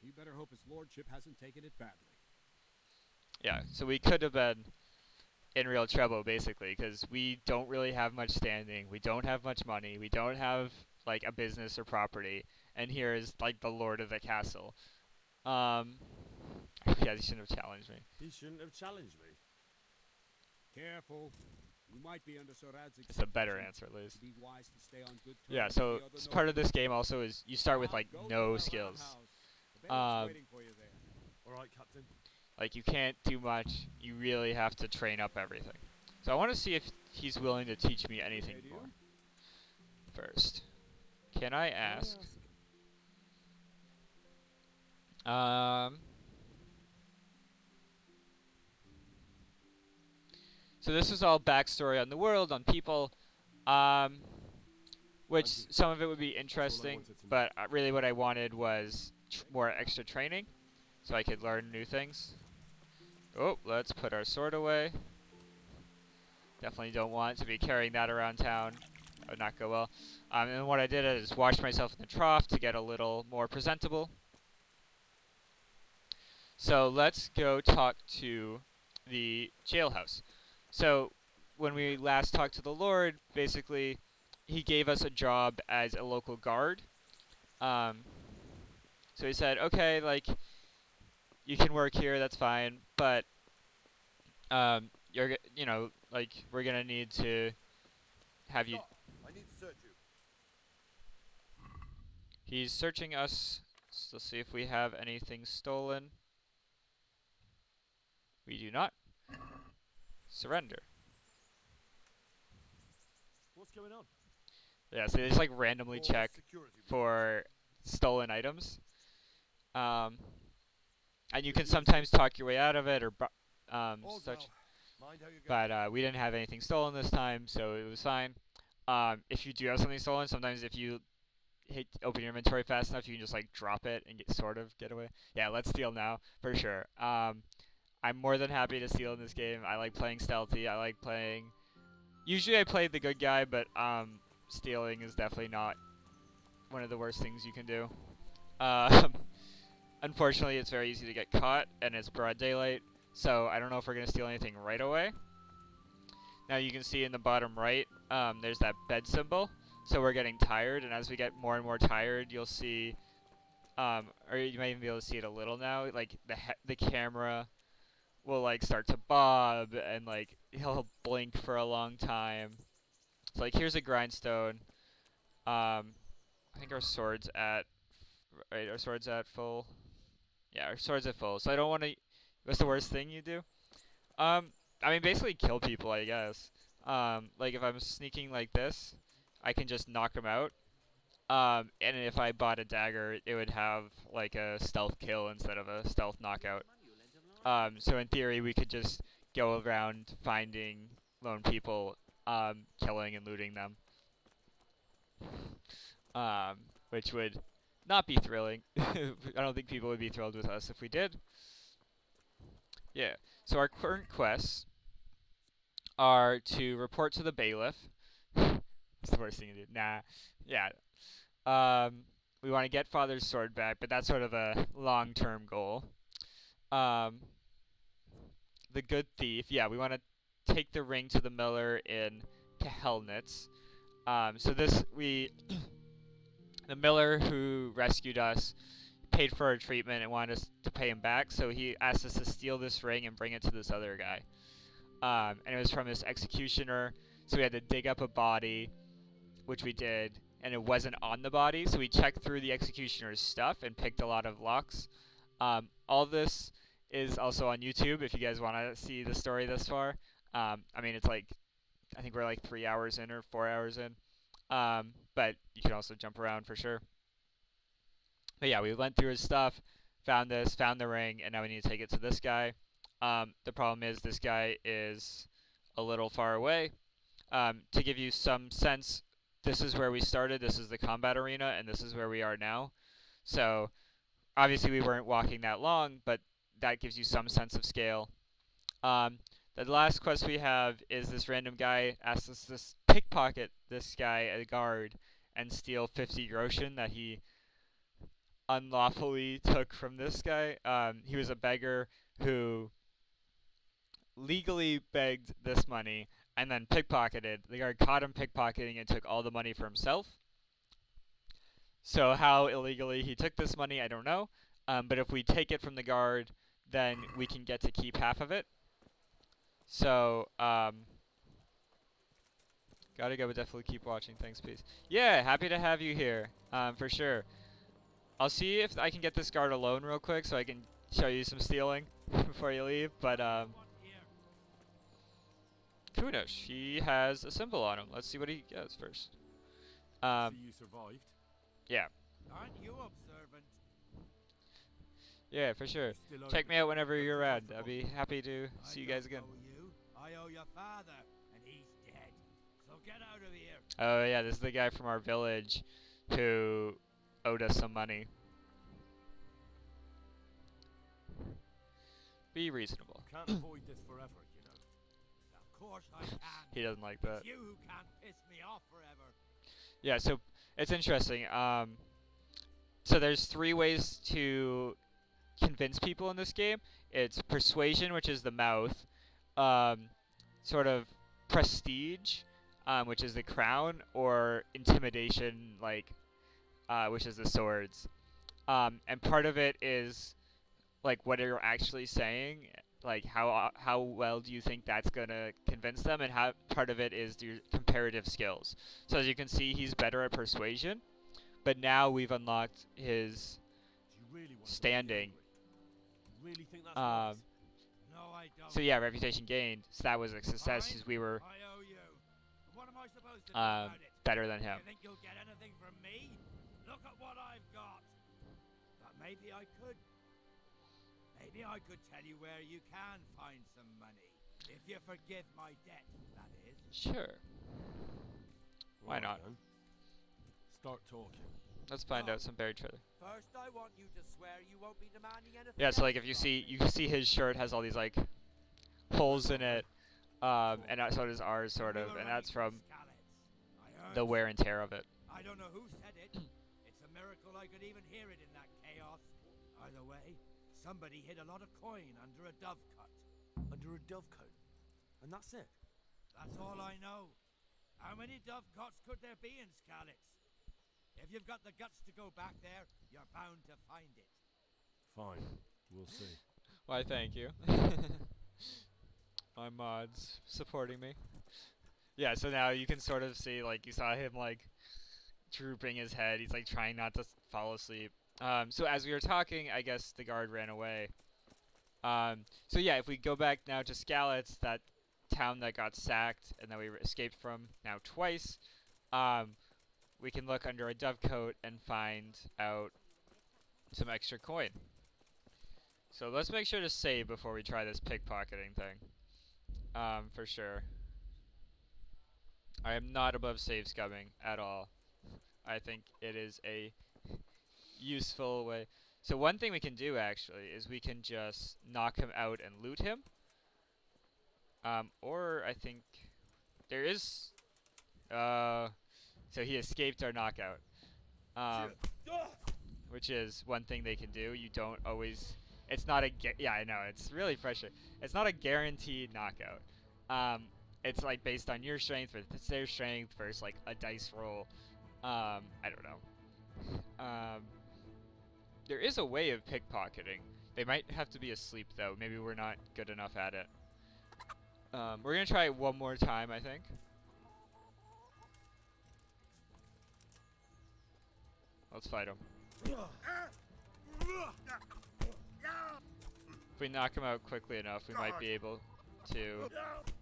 You better hope his lordship hasn't taken it badly. Yeah, so we could have been in real trouble basically because we don't really have much standing. We don't have much money. We don't have like a business or property. And here is like the lord of the castle. Um, yeah, he shouldn't have challenged me. He shouldn't have challenged me. Careful. You might be under Sir Radzig's It's a better supervision. answer, at least. It'd be wise to stay on good Yeah, terms with so the other part of this nobles. game also is you start with Now like go to no Valhalla skills. House. The bailiff's Um, waiting for you there. All right, Captain. like you can't do much. You really have to train up everything. So I want to see if he's willing to teach me anything Okay, more. First, can I ask? Um. So this is all backstory on the world, on people, um, which Thank you. some of it would be That's all I interesting, wanted to know. but really what I wanted was more extra training, so I could learn new things. Oh, let's put our sword away. Definitely don't want to be carrying that around town. That would not go well. And what I did is wash myself in the trough to get a little more presentable. So let's go talk to the jailhouse. So when we last talked to the Lord, basically he gave us a job as a local guard. Um, so he said, okay, like you can work here, that's fine, but you know, like we're gonna need to have you. Stop. I need to search you. He's searching us. So let's see if we have anything stolen. We do not. Surrender. What's going on? Yeah, so they just like randomly For check security reasons. for stolen items. Um, and you can Yes. sometimes talk your way out of it or All's such. well. Mind how you go. But we didn't have anything stolen this time, so it was fine. If you do have something stolen, sometimes if you hit open your inventory fast enough, you can just like drop it and get away. Yeah, let's steal now for sure. I'm more than happy to steal in this game. I like playing stealthy. I like playing. Usually I play the good guy, but stealing is definitely not one of the worst things you can do. Um, unfortunately, it's very easy to get caught, and it's broad daylight. So I don't know if we're gonna steal anything right away. Now you can see in the bottom right, there's that bed symbol. So we're getting tired, and as we get more and more tired, you'll see, or you might even be able to see it a little now. Like the camera will like start to bob, and like he'll blink for a long time. So like here's a grindstone. I think our sword's at right. Our sword's at full. Yeah, our sword's at full. So I don't want to. What's the worst thing you do? Um, I mean, basically kill people, I guess. Like if I'm sneaking like this, I can just knock them out. And if I bought a dagger, it would have like a stealth kill instead of a stealth knockout. So in theory, we could just go around finding lone people, killing and looting them. Which would not be thrilling. I don't think people would be thrilled with us if we did. Yeah. So our current quests are to report to the bailiff. It's the worst thing to do. Nah. Yeah. Um, we want to get father's sword back, but that's sort of a long-term goal. Um, the good thief. Yeah, we want to take the ring to the miller in Kehelnitz. So this we the miller who rescued us paid for our treatment and wanted us to pay him back, so he asked us to steal this ring and bring it to this other guy. And it was from this executioner, so we had to dig up a body, which we did, and it wasn't on the body, so we checked through the executioner's stuff and picked a lot of locks. All this is also on YouTube if you guys want to see the story this far. I mean, it's like, I think we're like 3 hours in or 4 hours in. But you can also jump around for sure. But yeah, we went through his stuff, found this, found the ring, and now we need to take it to this guy. The problem is this guy is a little far away. To give you some sense, this is where we started. This is the combat arena, and this is where we are now. So obviously we weren't walking that long, but that gives you some sense of scale. The last quest we have is this random guy asks us to pickpocket this guy, a guard, and steal 50 groschen that he unlawfully took from this guy. He was a beggar who legally begged this money and then pickpocketed. The guard caught him pickpocketing and took all the money for himself. So how illegally he took this money, I don't know. But if we take it from the guard, then we can get to keep half of it. So, gotta go, but definitely keep watching. Thanks, peace. Yeah, happy to have you here, for sure. I'll see if I can get this guard alone real quick so I can show you some stealing before you leave. But, Kunosh, he has a symbol on him. Let's see what he gets first. See you survived. Yeah. Aren't you observant? Yeah, for sure. Still Check me out whenever Just you're the around. life I'll of be happy to see you guys again. I owe your father, and he's dead. So get out of here. Oh yeah, this is the guy from our village who owed us some money. Be reasonable. Can't avoid this forever, you know. Of course I can. He doesn't like that. It's you who can't piss me off forever. Yeah, so it's interesting. So there's 3 ways to convince people in this game. It's persuasion, which is the mouth, sort of prestige, which is the crown, or intimidation, like, which is the swords. And part of it is like what you're actually saying, like how well do you think that's gonna convince them, and how part of it is your comparative skills. So as you can see, he's better at persuasion, but now we've unlocked his Do you really want standing. To be you really think that's Um, wise? No, I don't. So yeah, reputation gained. So that was a success Fine, because we were I owe you. What am I supposed to do about it? better than him. You think you'll get anything from me? Look at what I've got. But maybe I could. Maybe I could tell you where you can find some money. If you forgive my debt, that is. Sure. Why Right not? then. Start talking. Let's find out some buried treasure. First, I want you to swear you won't be demanding anything. Yeah, so like else if you from see, me. you can see his shirt has all these like holes in it, and so does ours sort We of, were and running that's from Skalitz. I the heard wear and tear of it. I don't know who said it. It's a miracle I could even hear it in that chaos. Either way, somebody hid a lot of coin under a dovecote. Under a dovecote. And that's it. That's all I know. How many dovecotes could there be in Skalitz? If you've got the guts to go back there, you're bound to find it. Fine. We'll see. Why, thank you. My mods supporting me. Yeah, so now you can sort of see, like, you saw him, like, drooping his head. He's, like, trying not to fall asleep. So as we were talking, I guess the guard ran away. So yeah, if we go back now to Skalitz, that town that got sacked and that we escaped from now twice, we can look under a dovecote and find out some extra coin. So let's make sure to save before we try this pickpocketing thing. For sure. I am not above save scumming at all. I think it is a useful way. So one thing we can do actually is we can just knock him out and loot him. Or I think there is. So he escaped our knockout. Which is one thing they can do. You don't always. It's not a. Yeah, I know. It's really frustrating. It's not a guaranteed knockout. It's like based on your strength versus their strength versus like a dice roll. I don't know. There is a way of pickpocketing. They might have to be asleep though. Maybe we're not good enough at it. We're gonna try it one more time, I think. Let's fight him. If we knock him out quickly enough, we might be able to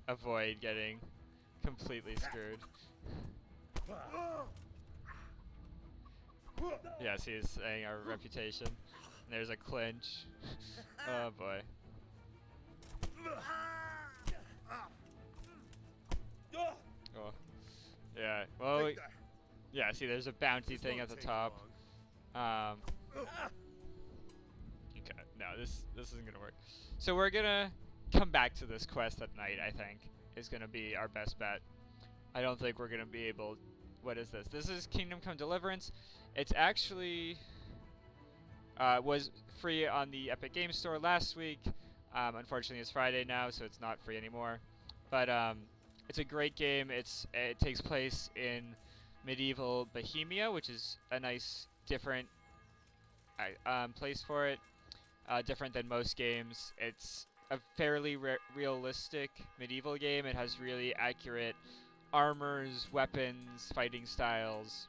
avoid getting completely screwed. Yes, he is saying our reputation. And there's a clinch. Oh boy. Oh. Yeah. Well, yeah. See, there's a bounty thing at the top. Okay. No, this isn't gonna work. So we're gonna come back to this quest at night. I think is gonna be our best bet. I don't think we're gonna be able. What is this? This is Kingdom Come Deliverance. It's actually Was free on the Epic Games Store last week. Unfortunately, it's Friday now, so it's not free anymore. But it's a great game. It takes place in medieval Bohemia, which is a nice, different place for it. Different than most games. It's a fairly realistic medieval game. It has really accurate armors, weapons, fighting styles.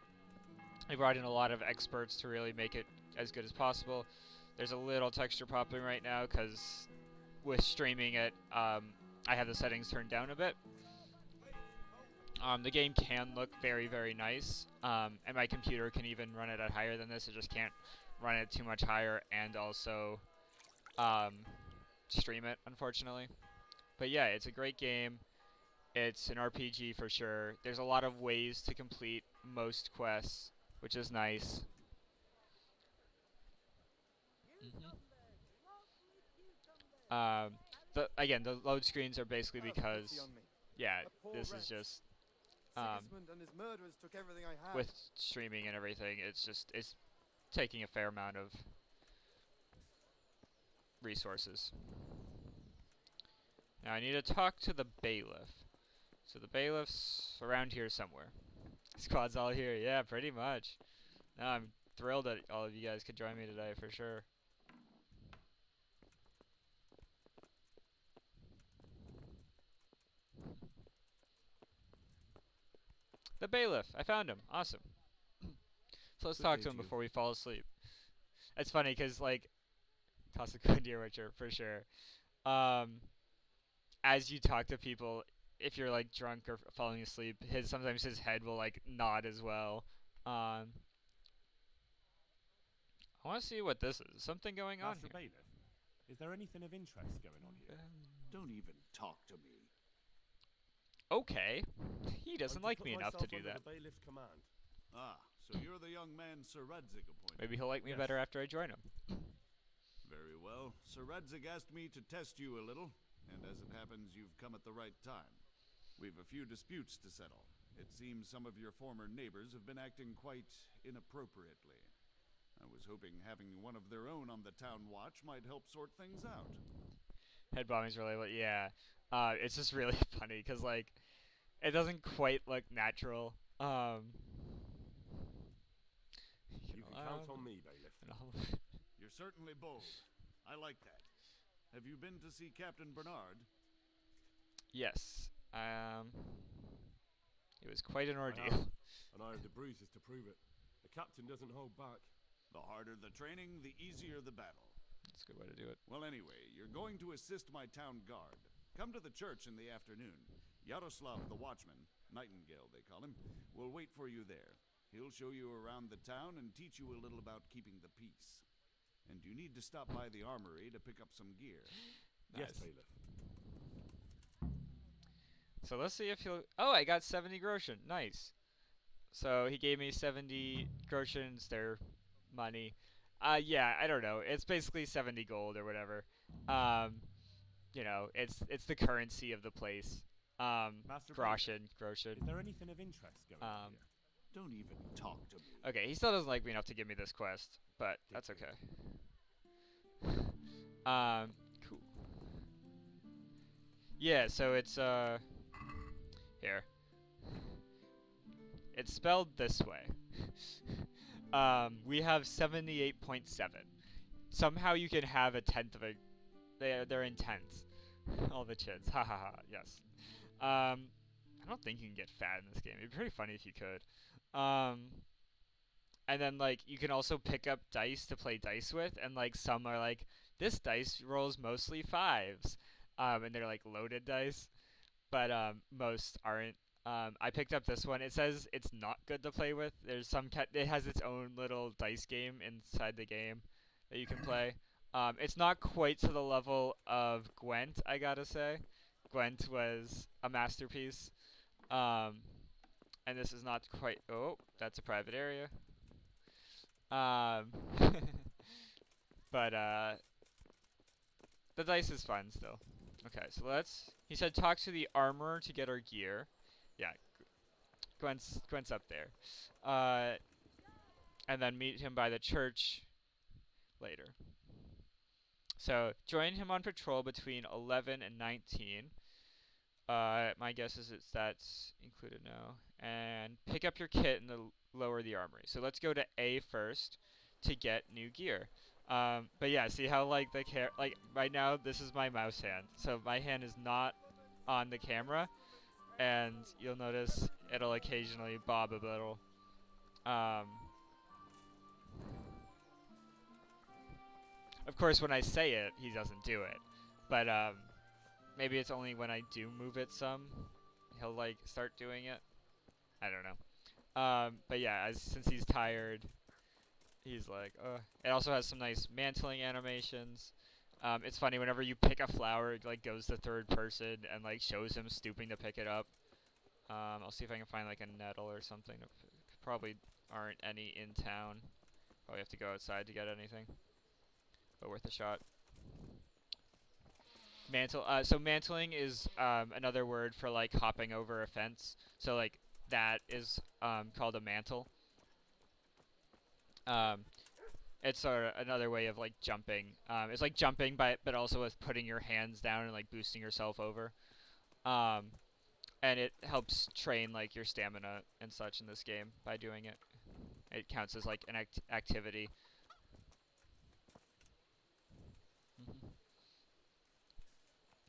They brought in a lot of experts to really make it as good as possible. There's a little texture problem right now because with streaming it, I have the settings turned down a bit. The game can look very, very nice, and my computer can even run it at higher than this. It just can't run it too much higher and also stream it, unfortunately. But yeah, it's a great game. It's an RPG for sure. There's a lot of ways to complete most quests, which is nice. Again, the load screens are basically because, yeah, this is just with streaming and everything. It's taking a fair amount of resources. Now I need to talk to the bailiff. So the bailiff's around here somewhere. Squad's all here. Yeah, pretty much. No, I'm thrilled that all of you guys could join me today for sure. The bailiff. I found him. Awesome. So let's talk to him before we fall asleep. It's funny because, like, toss a good deer witcher for sure. As you talk to people, if you're like drunk or falling asleep, sometimes his head will like nod as well. I want to see what this is. Something going on Master here. Bailiff, is there anything of interest going on here? Don't even talk to me. Okay. He doesn't I'm like put me enough to myself do under that. The bailiff's command. Ah, so you're the young man Sir Radzig appointed. Maybe he'll like me Yes. better after I join him. Very well. Sir Radzig asked me to test you a little, and as it happens, you've come at the right time. We've a few disputes to settle. It seems some of your former neighbors have been acting quite inappropriately. I was hoping having one of their own on the town watch might help sort things out. Head bombing's really, yeah. It's just really funny because like it doesn't quite look natural. You can count on me, bailiff. You're certainly bold. I like that. Have you been to see Captain Bernard? Yes. It was quite an I ordeal. have, and I have the bruises to prove it. The captain doesn't hold back. The harder the training, the easier the battle. That's a good way to do it. Well, anyway, you're going to assist my town guard. Come to the church in the afternoon. Yaroslav the watchman, Nightingale they call him, will wait for you there. He'll show you around the town and teach you a little about keeping the peace. And you need to stop by the armory to pick up some gear. Yes, Nice. bailiff. So let's see if he'll. Oh, I got 70 groschen. Nice. So he gave me 70 groschens. Their money. Yeah, I don't know. It's basically 70 gold or whatever. You know, it's the currency of the place. Master Groschen. Is there anything of interest going on here? Don't even talk to me. Okay, he still doesn't like me enough to give me this quest, but that's okay. Cool. Yeah, so it's here. It's spelled this way. We have 78.7. Somehow you can have a tenth of a. They're in tenths. All the chins. Ha ha ha. Yes. I don't think you can get fat in this game. It'd be pretty funny if you could. And then like you can also pick up dice to play dice with, and like some are like this dice rolls mostly fives, and they're like loaded dice, but most aren't. I picked up this one. It says it's not good to play with. There's it has its own little dice game inside the game that you can play. It's not quite to the level of Gwent, I gotta say. Gwent was a masterpiece. And this is not quite. Oh, that's a private area. But the dice is fun still. Okay, so he said talk to the armorer to get our gear. Yeah, Gwent's up there. And then meet him by the church later. So join him on patrol between 11 and 19. My guess is that's included now. And pick up your kit and lower the armory. So let's go to A first to get new gear. But yeah, see how like like right now this is my mouse hand. So my hand is not on the camera, and you'll notice it'll occasionally bob a little. Of course, when I say it, he doesn't do it. But maybe it's only when I do move it some, he'll like start doing it. I don't know. But yeah, since he's tired, he's like, It also has some nice mantling animations. It's funny whenever you pick a flower, it like goes to third person and like shows him stooping to pick it up. I'll see if I can find like a nettle or something. Probably aren't any in town. Probably have to go outside to get anything. But worth a shot. So mantling is another word for like hopping over a fence. So like that is called a mantle. It's another way of like jumping. It's like jumping, but also with putting your hands down and like boosting yourself over. And it helps train like your stamina and such in this game by doing it. It counts as like an activity.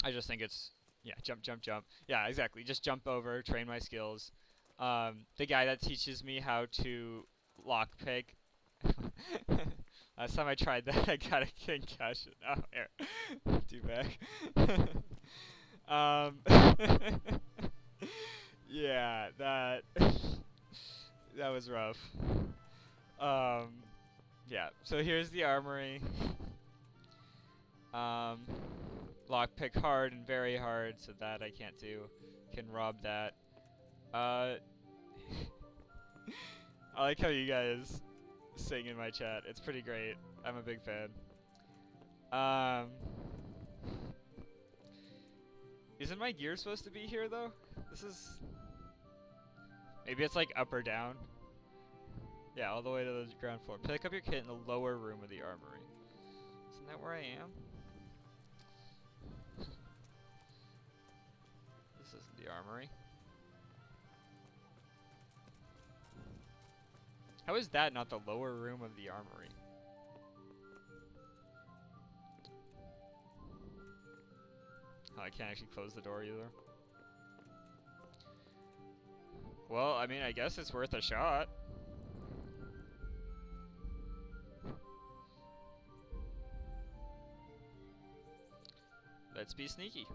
I just think it's, yeah, jump, jump, jump. Yeah, exactly. Just jump over, train my skills. The guy that teaches me how to lockpick. Last time I tried that, I got a concussion. Oh, here. Too bad. Yeah, that that was rough. Yeah. So here's the armory. Lockpick hard and very hard, so that I can't do. Can rob that. I like how you guys sing in my chat. It's pretty great. I'm a big fan. Isn't my gear supposed to be here though? This is... Maybe it's like up or down. Yeah, all the way to the ground floor. Pick up your kit in the lower room of the armory. Isn't that where I am? This isn't the armory. How is that not the lower room of the armory? Oh, I can't actually close the door either. Well, I mean, I guess it's worth a shot. Let's be sneaky.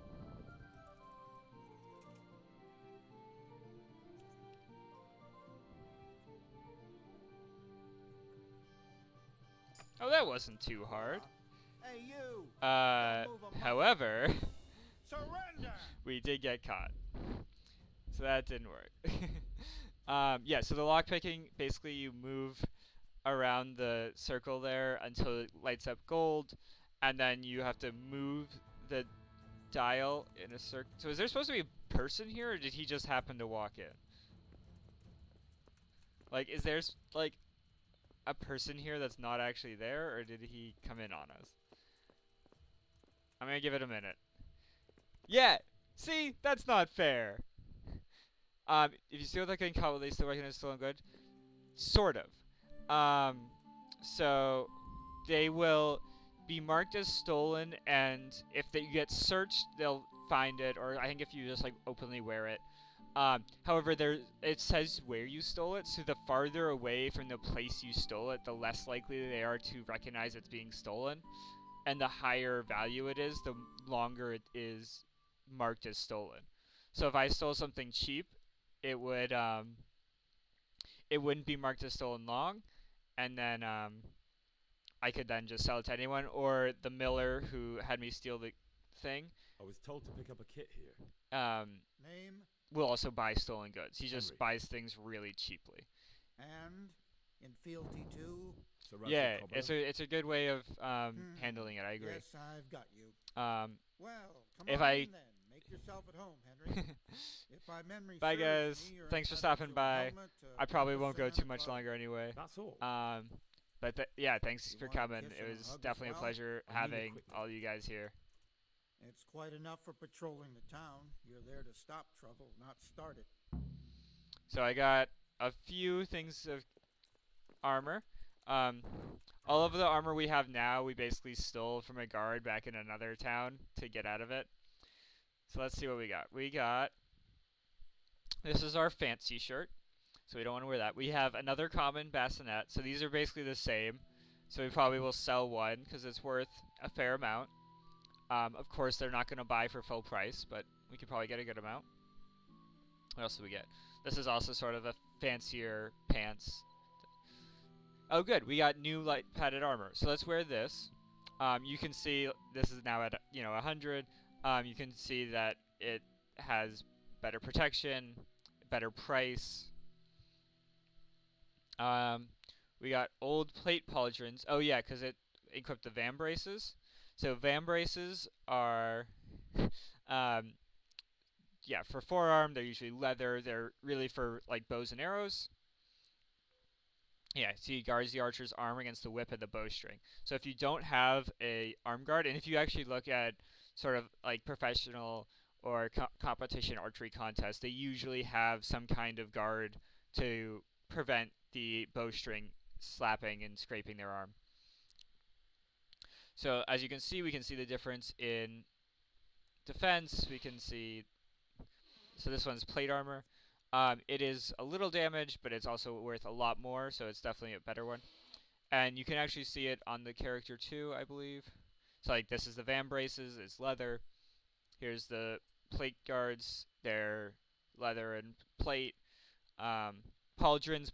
Oh, that wasn't too hard. Hey, you! However, Surrender! we did get caught. So that didn't work. Yeah, so the lockpicking, basically you move around the circle there until it lights up gold, and then you have to move the dial in a circle. So is there supposed to be a person here, or did he just happen to walk in? Like, is there, like, a person here that's not actually there, or did he come in on us? I'm gonna give it a minute. Yeah! See? That's not fair! If you steal that getting caught, will they still recognize stolen good? Sort of. So they will be marked as stolen, and if you get searched, they'll find it, or I think if you just like openly wear it. However, it says where you stole it, so the farther away from the place you stole it, the less likely they are to recognize it's being stolen, and the higher value it is, the longer it is marked as stolen. So if I stole something cheap, it wouldn't be marked as stolen long, and then I could then just sell it to anyone, or the miller who had me steal the thing. I was told to pick up a kit here. Name Will also buy stolen goods. He just Henry. buys things really cheaply. and in fealty to... Yeah, it's a good way of handling it. I agree. Yes, I've got you. Well, come If on I- in then. Make yourself at home, Henry. If my memory Bye, serves guys. me, you're Thanks for entitled stopping to a by. helmet, I probably won't go Santa too much Claus. longer anyway. That's all. But yeah, thanks You for want a coming. kiss It and a was hug as definitely a well? pleasure I mean it having quickly. all you guys here. It's quite enough for patrolling the town. You're there to stop trouble, not start it. So I got a few things of armor. Um, all of the armor we have now, we basically stole from a guard back in another town to get out of it. So let's see what we got. This is our fancy shirt, so we don't want to wear that. We have another common bassinet, so these are basically the same. So we probably will sell one because it's worth a fair amount. Of course, they're not going to buy for full price, but we could probably get a good amount. What else do we get? This is also sort of a fancier pants. Oh, good. We got new light padded armor. So let's wear this. You can see this is now at 100. You can see that it has better protection, better price. We got old plate pauldrons. Oh yeah, because it equipped the van braces. So van braces are, yeah, for forearm. They're usually leather. They're really for like bows and arrows. Yeah, see, guards the archer's arm against the whip and the bowstring. So if you don't have a arm guard, and if you actually look at sort of like professional or competition archery contests, they usually have some kind of guard to prevent the bowstring slapping and scraping their arm. So as you can see, we can see the difference in defense. We can see, so this one's plate armor. It is a little damaged, but it's also worth a lot more, so it's definitely a better one. And you can actually see it on the character too, I believe. So like this is the van braces, it's leather. Here's the plate guards, they're leather and plate. Pauldrons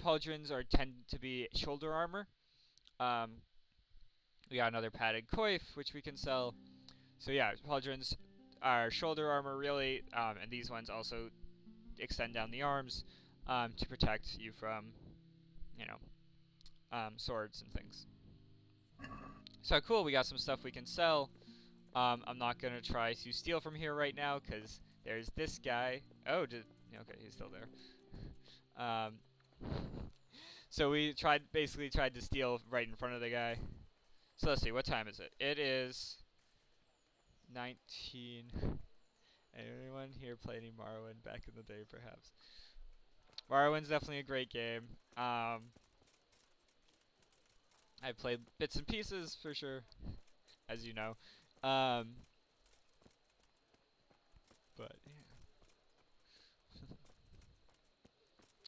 tend to be shoulder armor. We got another padded coif, which we can sell. So yeah, pauldrons are shoulder armor really, and these ones also extend down the arms to protect you from, swords and things. So cool, we got some stuff we can sell. I'm not gonna try to steal from here right now because there's this guy. Oh, okay, he's still there. So we basically tried to steal right in front of the guy. So let's see, what time is it? It is 19. Anyone here play any Morrowind back in the day, perhaps? Morrowind's definitely a great game. I played bits and pieces for sure, as you know. But yeah,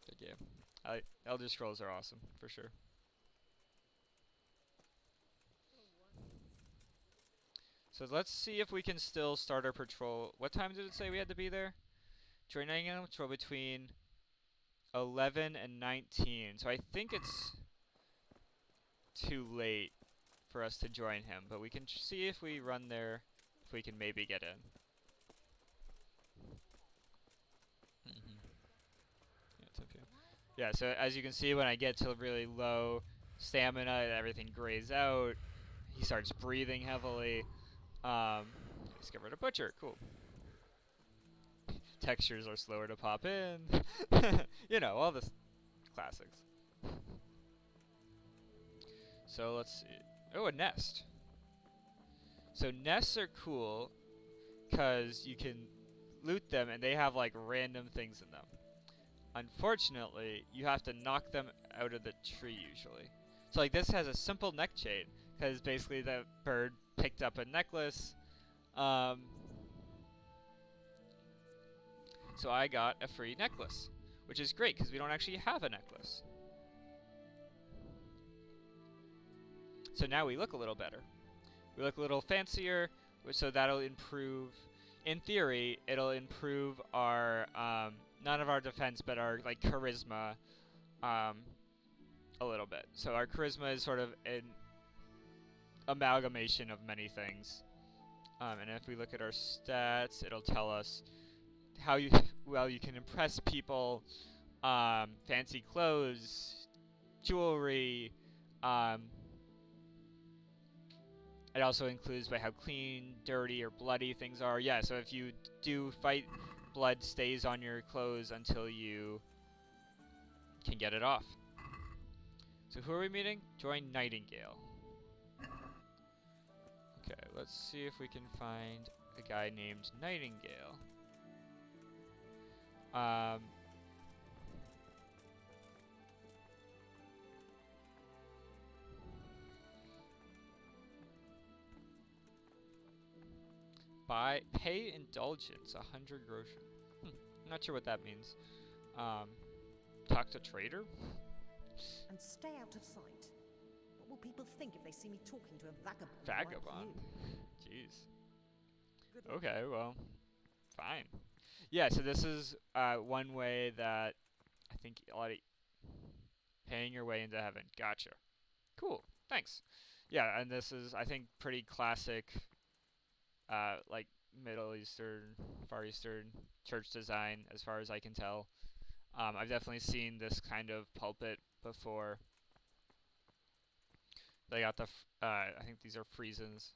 good game. Elder Scrolls are awesome for sure. So let's see if we can still start our patrol. What time did it say we had to be there? Joining a patrol between 11 and 19. So I think it's too late for us to join him, but we can see if we run there, if we can maybe get in. Yeah, 10 p.m. Yeah, so as you can see, when I get to really low stamina, everything grays out. He starts breathing heavily. Discovered a butcher. Cool. Textures are slower to pop in. All the classics. So let's see. Oh, a nest. So nests are cool because you can loot them and they have like random things in them. Unfortunately, you have to knock them out of the tree usually. So like this has a simple neck chain because basically the bird picked up a necklace. So I got a free necklace, which is great because we don't actually have a necklace. So now we look a little better. We look a little fancier, so that'll improve. In theory, it'll improve our none of our defense, but our like charisma, a little bit. So our charisma is sort of an amalgamation of many things. And if we look at our stats, it'll tell us how well you can impress people, fancy clothes, jewelry. It also includes by how clean, dirty, or bloody things are. Yeah, so if you do fight, blood stays on your clothes until you can get it off. So who are we meeting? Join Nightingale. Okay, let's see if we can find a guy named Nightingale. Pay indulgence, 100 groschen. Not sure what that means. Talk to trader? And stay out of sight. What will people think if they see me talking to a vagabond? Vagabond? Like you? Jeez. Okay, well, fine. Yeah, so this is one way that I think a lot of paying your way into heaven. Gotcha. Cool. Thanks. Yeah, and this is, I think, pretty classic, like Middle Eastern, Far Eastern church design, as far as I can tell. I've definitely seen this kind of pulpit before. They got the, I think these are Friesens.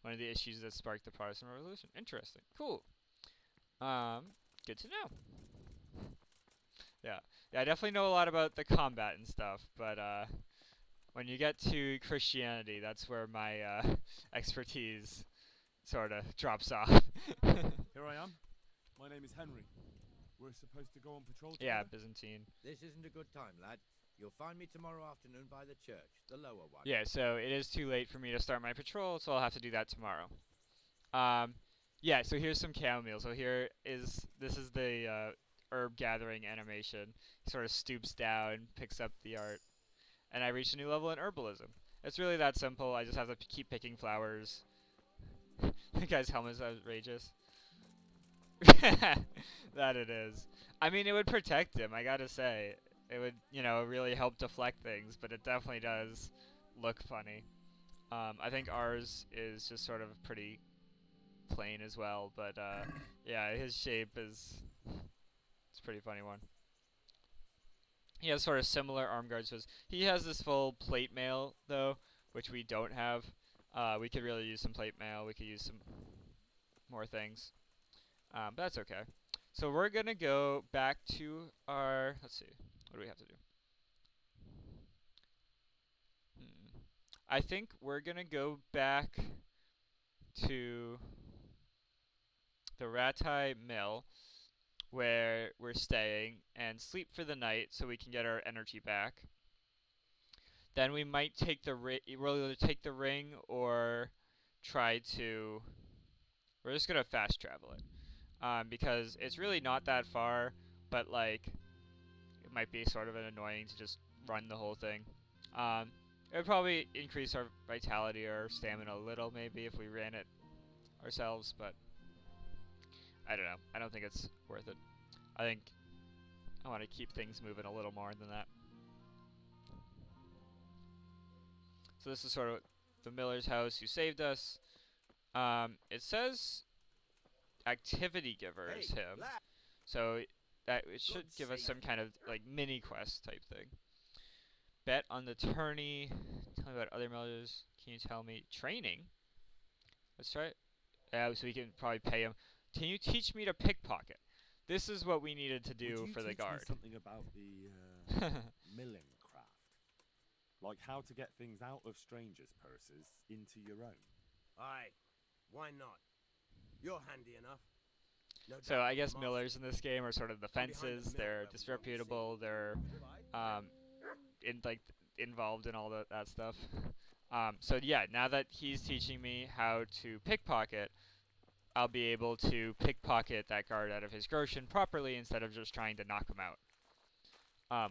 One of the issues that sparked the Protestant Revolution. Interesting. Cool. Good to know. Yeah. Yeah, I definitely know a lot about the combat and stuff, but when you get to Christianity, that's where my expertise sort of drops off. Here I am. My name is Henry. We're supposed to go on patrol together? Yeah, Byzantine. This isn't a good time, lad. You'll find me tomorrow afternoon by the church, the lower one. Yeah, so it is too late for me to start my patrol, so I'll have to do that tomorrow. Yeah, so here's some chamomile. So this is the herb gathering animation. He sort of stoops down, picks up the art, and I reach a new level in herbalism. It's really that simple. I just have to keep picking flowers. The guy's helmet's outrageous. That it is. I mean, it would protect him, I gotta say. It would, really help deflect things, but it definitely does look funny. I think ours is just sort of pretty plain as well, but yeah, his shape is it's a pretty funny one. He has sort of similar arm guards to his. He has this full plate mail though, which we don't have. We could really use some plate mail. We could use some more things. But that's okay. So we're gonna go back to our. Let's see. What do we have to do? I think we're gonna go back to the Ratai Mill, where we're staying, and sleep for the night so we can get our energy back. Then we might take the we'll either take the ring or try to. We're just gonna fast travel it, because it's really not that far, but like it might be sort of annoying to just run the whole thing. It would probably increase our vitality or stamina a little, maybe, if we ran it ourselves, but I don't know. I don't think it's worth it. I think I want to keep things moving a little more than that. So this is sort of the miller's house who saved us. It says activity giver is him, so that it should give us some kind of like mini quest type thing. Bet on the tourney. Tell me about other millers. Can you tell me training? Let's try it. Yeah, so we can probably pay him. Can you teach me to pickpocket? This is what we needed to do for the guard. Would you teach me something about the milling craft? Like how to get things out of strangers' purses into your own? Aye, why not? You're handy enough. No So doubt I you're guess the millers in this game are sort of the From behind the fences. mill They're where we don't disreputable. see. They're involved in all that stuff. So yeah, now that he's teaching me how to pickpocket, I'll be able to pickpocket that guard out of his groschen properly instead of just trying to knock him out.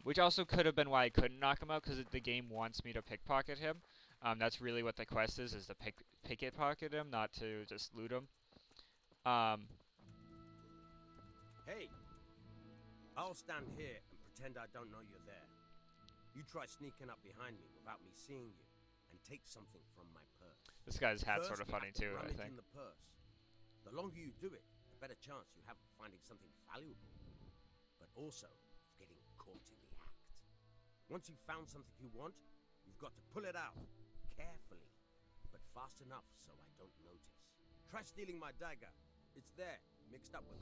Which also could have been why I couldn't knock him out, because the game wants me to pickpocket him. That's really what the quest is to pickpocket him, not to just loot him. Hey, I'll stand here and pretend I don't know you're there. You try sneaking up behind me without me seeing you, and take something from my purse. This guy's hat's sort First, of you funny have to too, I rummage think. in the purse. The longer you do it, the better chance you have of finding something valuable, but also of getting caught in the act. Once you've found something you want, you've got to pull it out, carefully, but fast enough so I don't notice. Try stealing my dagger. It's there, mixed up with